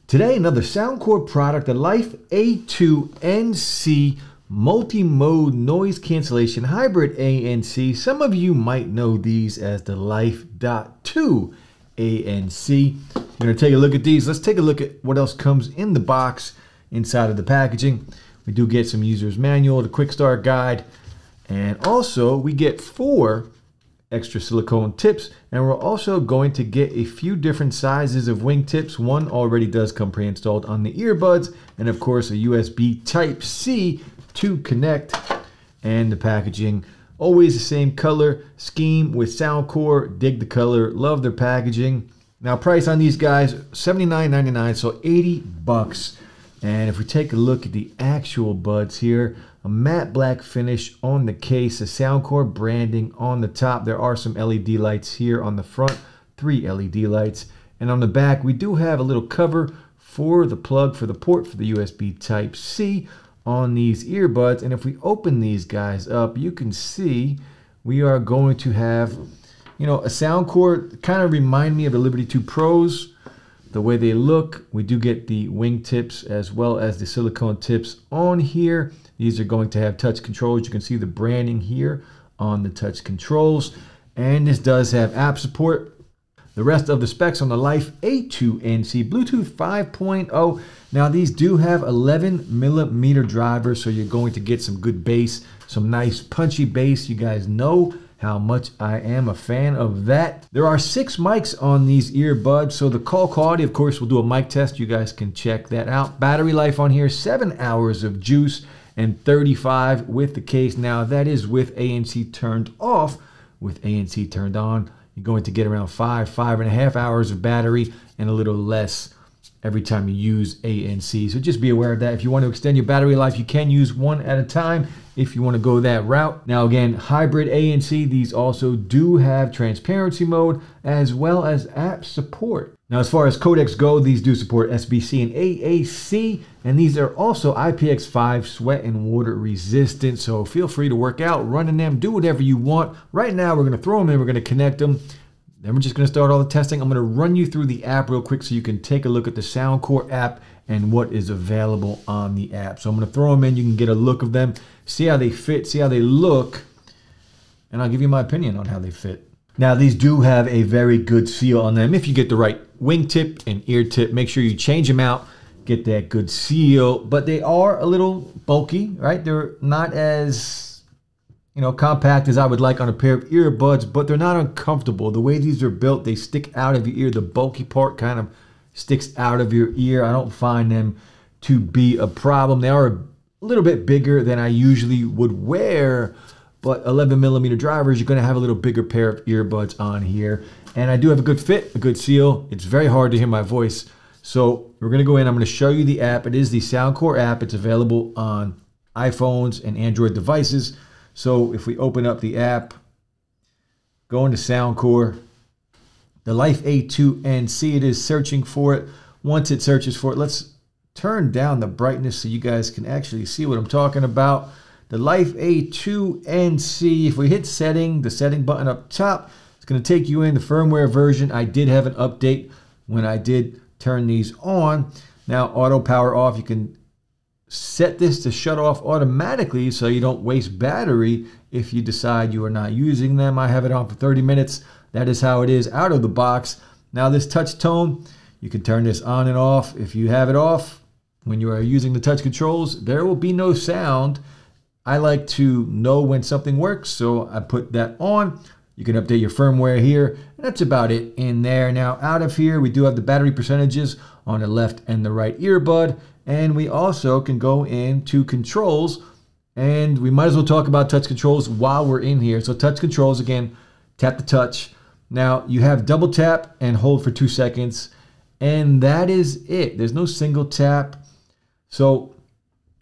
Today, another SOUNDCORE product, the Life A2NC multi-mode noise cancellation hybrid ANC. Some of you might know these as the Life.2 ANC. We're going to take a look at these. Let's take a look at what else comes in the box inside of the packaging. We do get some user's manual, the quick start guide, and also we get 4 extra silicone tips, and we're also going to get a few different sizes of wing tips. One already does come pre-installed on the earbuds, and of course a USB Type-C to connect. And the packaging, always the same color scheme with SOUNDCORE. Dig the color, love their packaging. Now price on these guys, $79.99, so 80 bucks. And if we take a look at the actual buds here, a matte black finish on the case, a SOUNDCORE branding on the top. There are some LED lights here on the front, 3 LED lights. And on the back, we do have a little cover for the plug for the port for the USB Type-C on these earbuds. And if we open these guys up, you can see we are going to have, you know, a SOUNDCORE, kind of remind me of the Liberty 2 Pros. The way they look, we do get the wing tips as well as the silicone tips on here. These are going to have touch controls. You can see the branding here on the touch controls. And this does have app support. The rest of the specs on the Life A2NC, Bluetooth 5.0. Now these do have 11mm drivers, so you're going to get some good bass, some nice punchy bass. You guys know how much I am a fan of that. There are 6 mics on these earbuds, so the call quality, of course, we'll do a mic test. You guys can check that out. Battery life on here, 7 hours of juice and 35 with the case. Now that is with ANC turned off. With ANC turned on, you're going to get around 5.5 hours of battery and a little less every time you use ANC. So just be aware of that. If you want to extend your battery life, you can use one at a time if you want to go that route. Now again, hybrid ANC, these also do have transparency mode as well as app support. Now as far as codecs go, these do support SBC and AAC, and these are also IPX5 sweat and water resistant. So feel free to work out, running them, do whatever you want. Right now we're going to throw them in, we're going to connect them. Then we're just going to start all the testing. I'm going to run you through the app real quick so you can take a look at the SOUNDCORE app and what is available on the app. So I'm going to throw them in. You can get a look of them, see how they fit, see how they look, and I'll give you my opinion on how they fit. Now, these do have a very good seal on them. If you get the right wingtip and ear tip, make sure you change them out, get that good seal, but they are a little bulky, right? They're not as compact as I would like on a pair of earbuds, but they're not uncomfortable. The way these are built, they stick out of your ear. The bulky part kind of sticks out of your ear. I don't find them to be a problem. They are a little bit bigger than I usually would wear, but 11mm drivers, you're going to have a little bigger pair of earbuds on here. And I do have a good fit, a good seal. It's very hard to hear my voice. So we're going to go in. I'm going to show you the app. It is the SOUNDCORE app. It's available on iPhones and Android devices. So if we open up the app, go into SOUNDCORE, the Life A2NC, it is searching for it. Once it searches for it, let's turn down the brightness so you guys can actually see what I'm talking about. The Life A2NC, if we hit setting, the setting button up top, it's going to take you in the firmware version. I did have an update when I did turn these on. Now auto power off, you can set this to shut off automatically so you don't waste battery if you decide you are not using them. I have it on for 30 minutes. That is how it is out of the box. Now this touch tone, you can turn this on and off. If you have it off when you are using the touch controls, there will be no sound. I like to know when something works, so I put that on. You can update your firmware here, and that's about it in there. Now out of here, we do have the battery percentages on the left and the right earbud. And we also can go into controls, and we might as well talk about touch controls while we're in here. So touch controls, again, tap the touch. Now you have double tap and hold for 2 seconds, and that is it. There's no single tap. So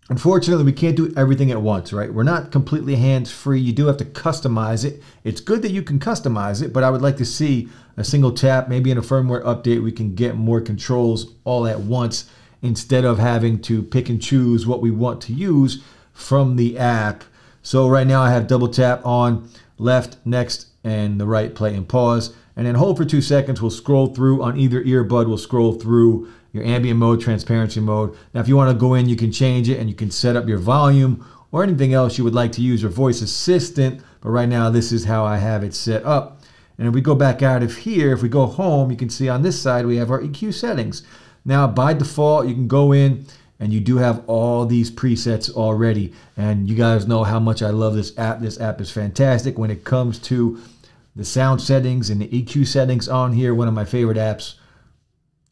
unfortunately, we can't do everything at once, right? We're not completely hands-free. You do have to customize it. It's good that you can customize it, but I would like to see a single tap. Maybe in a firmware update, we can get more controls all at once, instead of having to pick and choose what we want to use from the app. So right now I have double tap on left, next, and the right play and pause. And then hold for 2 seconds. We'll scroll through on either earbud. We'll scroll through, your ambient mode, transparency mode. Now, if you want to go in, you can change it and you can set up your volume or anything else you would like to use, your voice assistant. But right now, this is how I have it set up. And if we go back out of here, if we go home, you can see on this side, we have our EQ settings. Now, by default, you can go in and you do have all these presets already. And you guys know how much I love this app. This app is fantastic when it comes to the sound settings and the EQ settings on here. One of my favorite apps.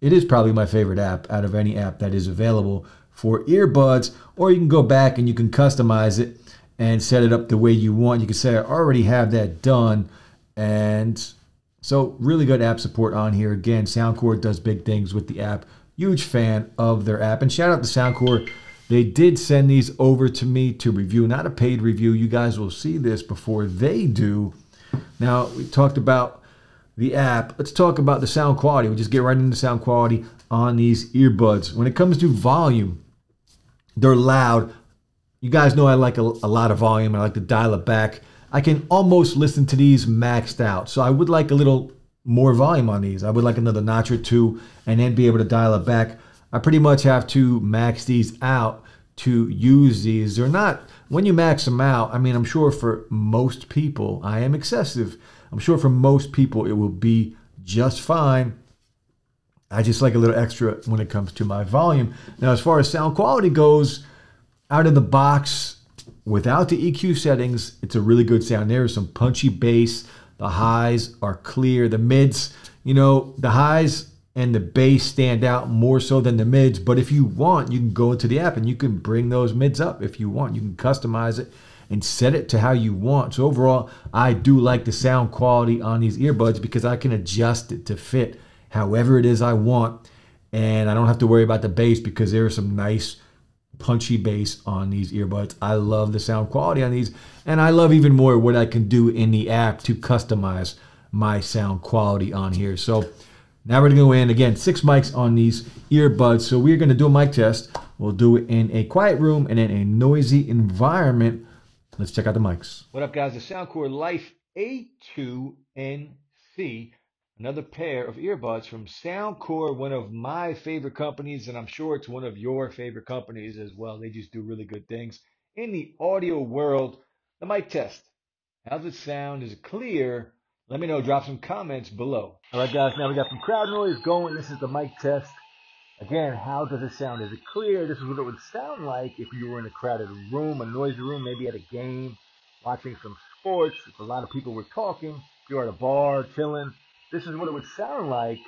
It is probably my favorite app out of any app that is available for earbuds. Or you can go back and you can customize it and set it up the way you want. You can say, I already have that done. And so really good app support on here. Again, SOUNDCORE does big things with the app. Huge fan of their app. And shout out to SOUNDCORE. They did send these over to me to review. Not a paid review. You guys will see this before they do. Now, we talked about the app. Let's talk about the sound quality. We'll just get right into sound quality on these earbuds. When it comes to volume, they're loud. You guys know I like a lot of volume. I like to dial it back. I can almost listen to these maxed out. So I would like a little more volume on these. I would like another notch or two and then be able to dial it back. I pretty much have to max these out to use these. They're not, when you max them out, I mean, I'm sure for most people, I am excessive. I'm sure for most people, it will be just fine. I just like a little extra when it comes to my volume. Now, as far as sound quality goes, out of the box, without the EQ settings, it's a really good sound. There is some punchy bass. The highs are clear. The mids, you know, the highs and the bass stand out more so than the mids. But if you want, you can go into the app and you can bring those mids up if you want. You can customize it and set it to how you want. So overall, I do like the sound quality on these earbuds because I can adjust it to fit however it is I want. And I don't have to worry about the bass because there are some nice punchy bass on these earbuds. I love the sound quality on these, and I love even more what I can do in the app to customize my sound quality on here. So now we're going to go in again, 6 mics on these earbuds. So we're going to do a mic test. We'll do it in a quiet room and in a noisy environment. Let's check out the mics. What up, guys? The SOUNDCORE Life A2NC. Another pair of earbuds from SOUNDCORE, one of my favorite companies, and I'm sure it's one of your favorite companies as well. They just do really good things in the audio world. The mic test. How's it sound? Is it clear? Let me know. Drop some comments below. All right, guys. Now we got some crowd noise going. This is the mic test. Again, how does it sound? Is it clear? This is what it would sound like if you were in a crowded room, a noisy room, maybe at a game, watching some sports. If a lot of people were talking, if you're at a bar, chilling. This is what it would sound like.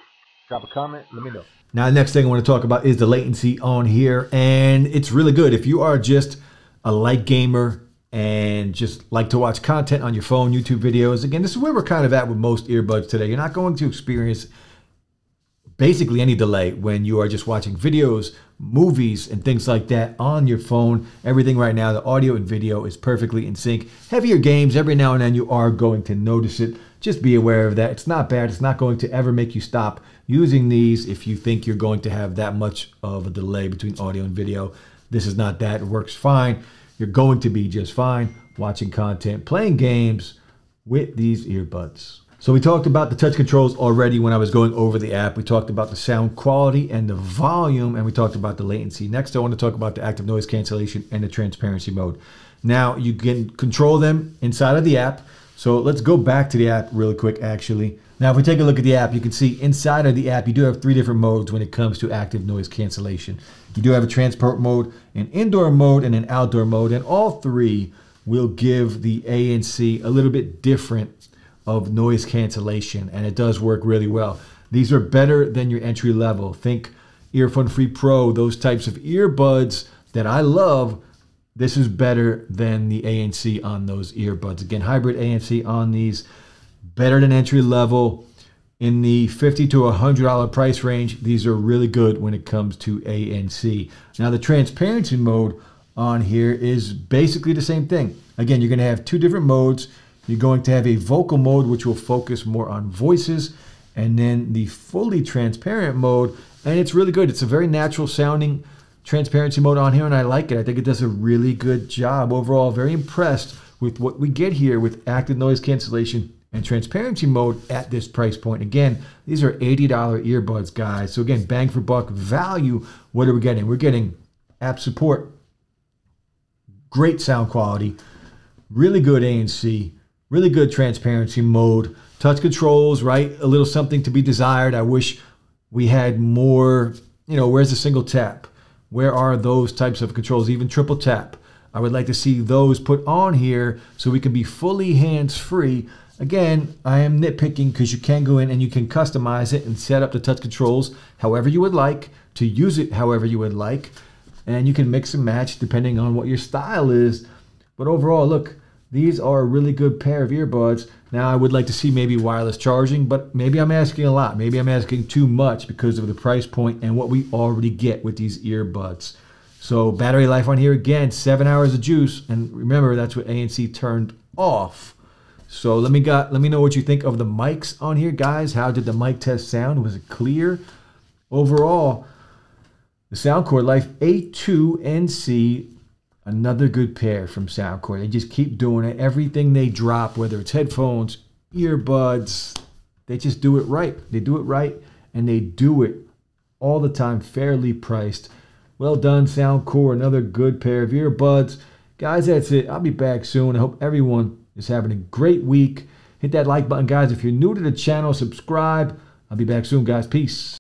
Drop a comment. Let me know. Now, the next thing I want to talk about is the latency on here. And it's really good. If you are just a light gamer and just like to watch content on your phone, YouTube videos. Again, this is where we're kind of at with most earbuds today. You're not going to experience basically any delay when you are just watching videos, movies, and things like that on your phone. Everything right now, the audio and video is perfectly in sync. Heavier games, every now and then you are going to notice it. Just be aware of that. It's not bad. It's not going to ever make you stop using these if you think you're going to have that much of a delay between audio and video. This is not that. It works fine. You're going to be just fine watching content, playing games with these earbuds. So we talked about the touch controls already when I was going over the app. We talked about the sound quality and the volume, and we talked about the latency. Next, I want to talk about the active noise cancellation and the transparency mode. Now, you can control them inside of the app. So let's go back to the app really quick, actually. Now, if we take a look at the app, you can see inside of the app, you do have 3 different modes when it comes to active noise cancellation. You do have a transport mode, an indoor mode, and an outdoor mode. And all 3 will give the ANC a little bit different of noise cancellation, and it does work really well. These are better than your entry level. Think Earphone Free Pro, those types of earbuds that I love. This is better than the ANC on those earbuds. Again, hybrid ANC on these, better than entry level. In the $50 to $100 price range, these are really good when it comes to ANC. Now, the transparency mode on here is basically the same thing. Again, you're going to have 2 different modes. You're going to have a vocal mode, which will focus more on voices, and then the fully transparent mode. And it's really good. It's a very natural sounding transparency mode on here, and I like it. I think it does a really good job overall. Very impressed with what we get here with active noise cancellation and transparency mode at this price point. Again, these are $80 earbuds, guys. So again, bang for buck value. What are we getting? We're getting app support, great sound quality, really good ANC, really good transparency mode, touch controls, right? A little something to be desired. I wish we had more, where's the single tap? Where are those types of controls? Even triple tap. I would like to see those put on here so we can be fully hands-free. Again, I am nitpicking because you can go in and you can customize it and set up the touch controls however you would like, to use it however you would like. And you can mix and match depending on what your style is. But overall, look, these are a really good pair of earbuds. Now, I would like to see maybe wireless charging, but maybe I'm asking a lot. Maybe I'm asking too much because of the price point and what we already get with these earbuds. So battery life on here, again, 7 hours of juice. And remember, that's what ANC turned off. So let me know what you think of the mics on here, guys. How did the mic test sound? Was it clear? Overall, the SOUNDCORE Life A2 NC, another good pair from SOUNDCORE. They just keep doing it. Everything they drop, whether it's headphones, earbuds, they just do it right. They do it right, and they do it all the time, fairly priced. Well done, SOUNDCORE. Another good pair of earbuds. Guys, that's it. I'll be back soon. I hope everyone is having a great week. Hit that like button, guys. If you're new to the channel, subscribe. I'll be back soon, guys. Peace.